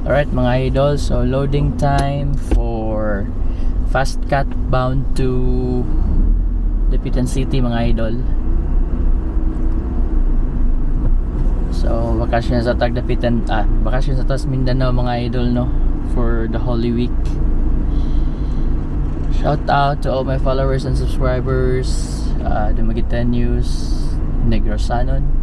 Alright mga idol, so loading time for Fast Cat bound to Dapitan City mga idol. So bakasyon sa Tagdapitan, bakasyon sa Tas Mindanao mga idol, no, for the Holy Week. Shout out to all my followers and subscribers, Dumaguitan News, Negros Sanon.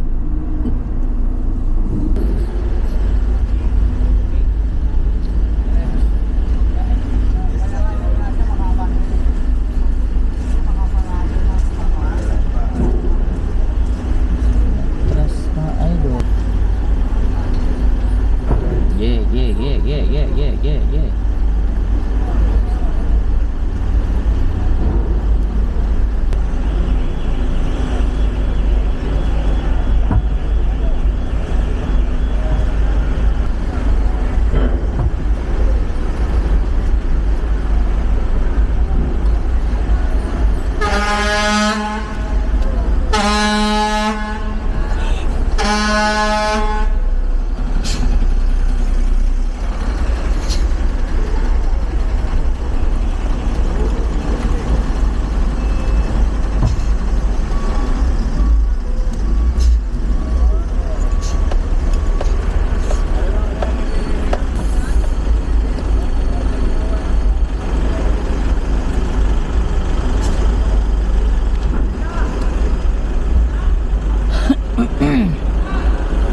Yeah.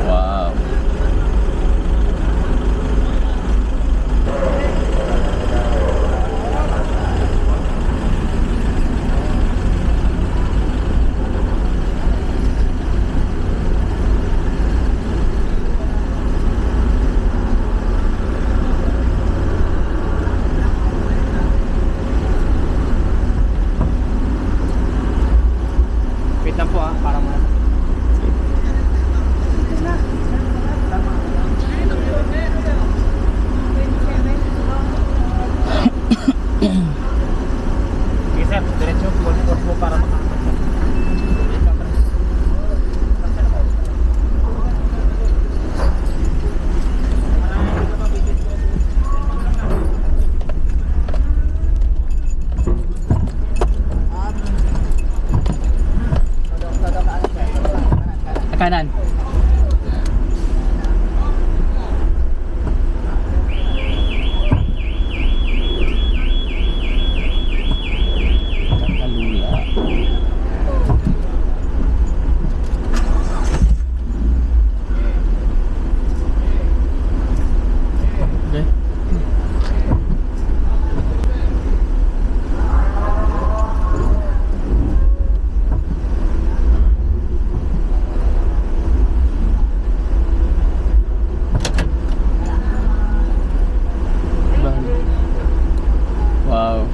Wow. Wait lang po para muna. Okay sir, diretso po para makakapag. Kanan. Kalula. Okay. Wow.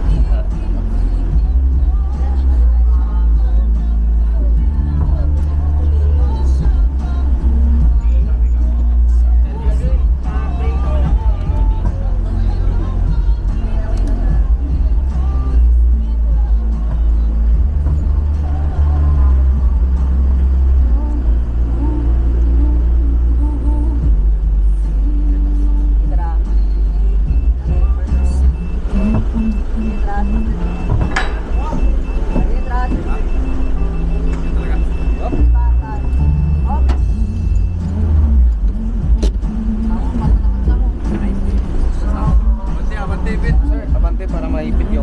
Abante para maipit yung